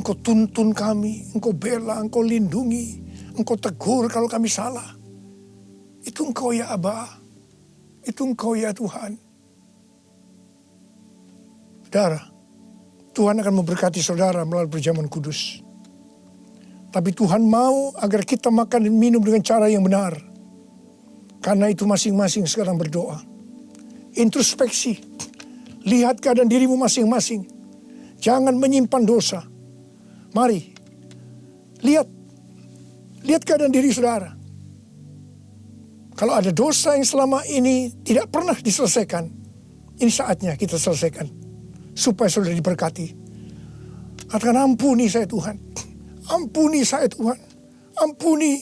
Engkau tuntun kami, Engkau bela, Engkau lindungi, Engkau tegur kalau kami salah. Itu Engkau ya Aba, itu Engkau ya Tuhan. Saudara, Tuhan akan memberkati saudara melalui perjamuan kudus. Tapi Tuhan mau agar kita makan dan minum dengan cara yang benar. Karena itu masing-masing sekarang berdoa. Introspeksi. Lihat keadaan dirimu masing-masing. Jangan menyimpan dosa. Mari. Lihat keadaan diri saudara. Kalau ada dosa yang selama ini tidak pernah diselesaikan, ini saatnya kita selesaikan. Supaya saudara diberkati. Katakan, ampuni saya Tuhan. Ampuni saya Tuhan. Ampuni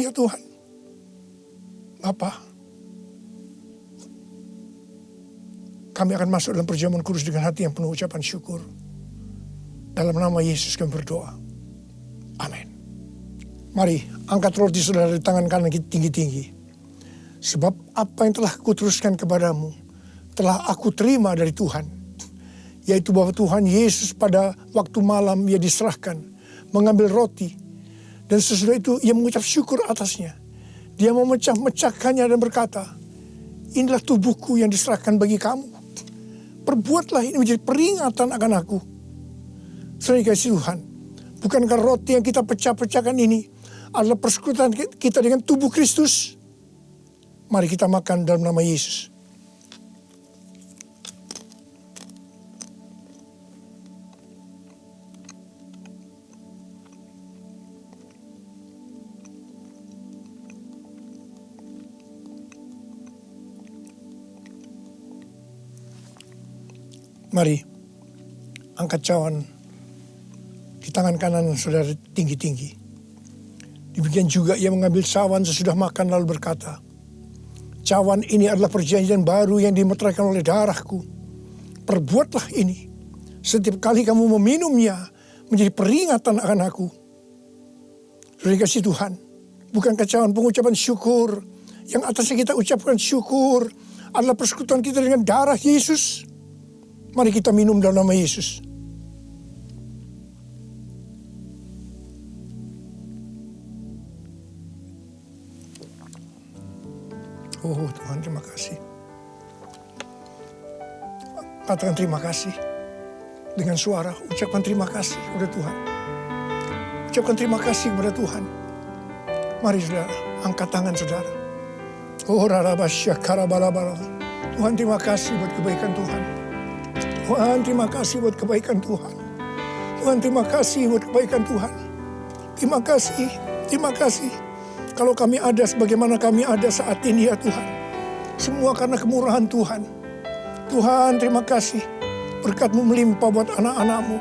ya Tuhan. Bapa, kami akan masuk dalam perjamuan kudus dengan hati yang penuh ucapan syukur. Dalam nama Yesus kami berdoa. Amin. Mari angkat roti saudara di tangan kanan kita tinggi-tinggi. Sebab apa yang telah kuteruskan kepadamu, telah aku terima dari Tuhan. Yaitu bahwa Tuhan Yesus pada waktu malam ia diserahkan, mengambil roti. Dan sesudah itu ia mengucap syukur atasnya. Dia memecah-mecahkannya dan berkata, inilah tubuhku yang diserahkan bagi kamu. Perbuatlah ini menjadi peringatan akan aku. Saudara dikasihi Tuhan, bukankah roti yang kita pecah-pecahkan ini adalah persekutuan kita dengan tubuh Kristus? Mari kita makan dalam nama Yesus. Mari, angkat cawan di tangan kanan saudara tinggi-tinggi. Demikian juga ia mengambil cawan sesudah makan lalu berkata, cawan ini adalah perjanjian baru yang dimeteraikan oleh darahku. Perbuatlah ini setiap kali kamu meminumnya menjadi peringatan akan aku. Saudara kasih Tuhan, bukankah cawan pengucapan syukur yang atasnya kita ucapkan syukur adalah persekutuan kita dengan darah Yesus? Mari kita minum dalam nama Yesus. Oh Tuhan, terima kasih. Katakan terima kasih. Dengan suara, ucapkan terima kasih kepada Tuhan. Ucapkan terima kasih kepada Tuhan. Mari saudara, angkat tangan saudara. Oh rarabasya karabalabala. Tuhan terima kasih buat kebaikan Tuhan. Tuhan terima kasih buat kebaikan Tuhan. Tuhan terima kasih buat kebaikan Tuhan. Terima kasih, terima kasih. Kalau kami ada sebagaimana kami ada saat ini ya Tuhan. Semua karena kemurahan Tuhan. Tuhan terima kasih. Berkat-Mu melimpah buat anak-anak-Mu.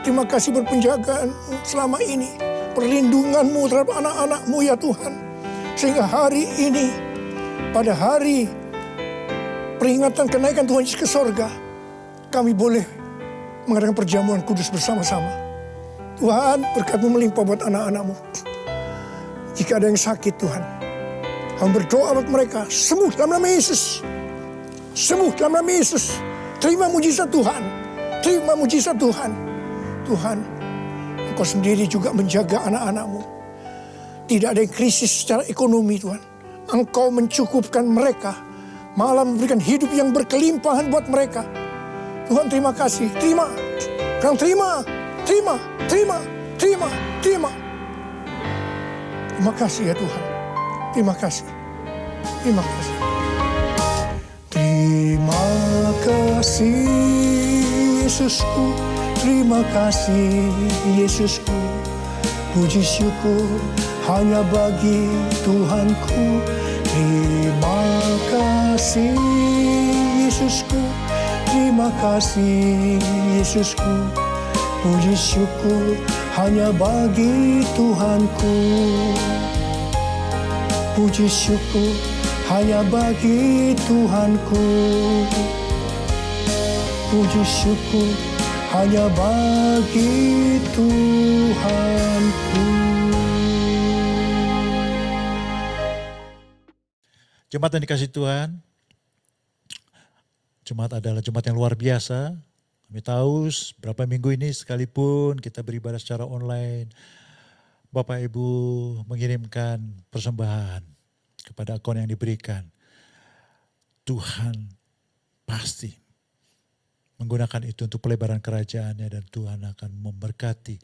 Terima kasih buat penjagaan-Mu selama ini. Perlindungan-Mu terhadap anak-anak-Mu ya Tuhan. Sehingga hari ini, pada hari peringatan kenaikan Tuhan Yesus ke sorga, kami boleh mengadakan perjamuan kudus bersama-sama. Tuhan, berkat-Mu melimpah buat anak-anak-Mu. Jika ada yang sakit Tuhan, kami berdoa buat mereka, sembuh dalam nama Yesus. Sembuh dalam nama Yesus. Terima mujizat Tuhan. Terima mujizat Tuhan. Tuhan, Engkau sendiri juga menjaga anak-anak-Mu. Tidak ada yang krisis secara ekonomi Tuhan. Engkau mencukupkan mereka. Malah memberikan hidup yang berkelimpahan buat mereka. Tuhan terima kasih, terima, Kang terima, terima, terima, terima, terima. Terima kasih ya Tuhan, terima kasih, terima kasih. Terima kasih Yesusku, terima kasih Yesusku. Puji syukur hanya bagi Tuhanku. Terima kasih Yesusku. Terima kasih Yesusku, puji syukur hanya bagi Tuhanku. Puji syukur hanya bagi Tuhanku. Puji syukur hanya bagi Tuhanku. Jemaat yang dikasihi Tuhan, Jumat adalah Jumat yang luar biasa. Kami tahu berapa minggu ini sekalipun kita beribadah secara online, Bapak Ibu mengirimkan persembahan kepada akun yang diberikan. Tuhan pasti menggunakan itu untuk pelebaran kerajaannya dan Tuhan akan memberkati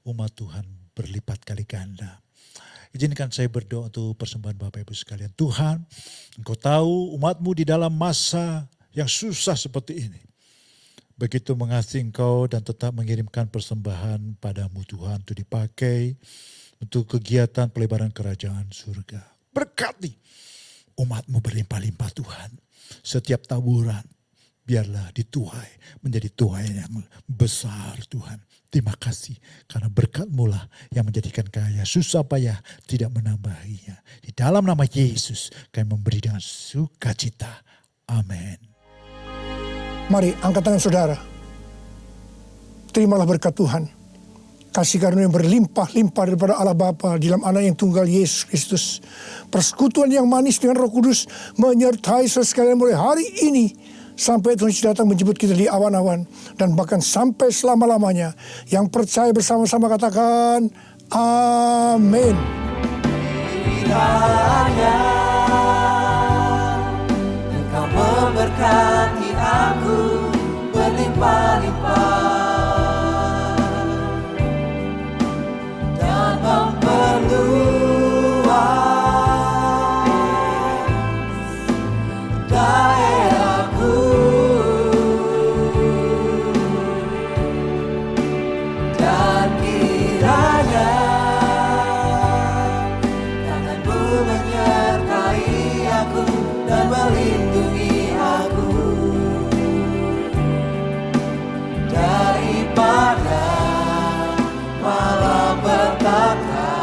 umat Tuhan berlipat kali ganda. Izinkan saya berdoa untuk persembahan Bapak Ibu sekalian. Tuhan, Engkau tahu umat-Mu di dalam masa yang susah seperti ini. Begitu mengasihi Engkau dan tetap mengirimkan persembahan padamu Tuhan untuk dipakai untuk kegiatan pelebaran kerajaan surga. Berkati umat-Mu berlimpah-limpah Tuhan. Setiap taburan biarlah dituai menjadi tuai yang besar Tuhan. Terima kasih karena berkat-Mu lah yang menjadikan kaya. Susah payah tidak menambahinya. Di dalam nama Yesus kami memberi dengan sukacita. Amin. Mari angkat tangan saudara. Terimalah berkat Tuhan. kasih karunia yang berlimpah-limpah daripada Allah Bapa di dalam anak yang tunggal Yesus Kristus. Persekutuan yang manis dengan Roh Kudus menyertai saudara sekalian mulai hari ini sampai Tuhan Yesus datang menjemput kita di awan-awan dan bahkan sampai selama-lamanya. Yang percaya bersama-sama katakan amin. Kiranya Engkau memberkati aku berlimpah-limpah dan memperluas daerahku, dan kiranya tangan-Mu menyertai aku dan melindungi aku daripada malapetaka,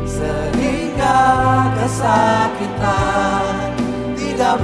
sehingga kesakitan tidak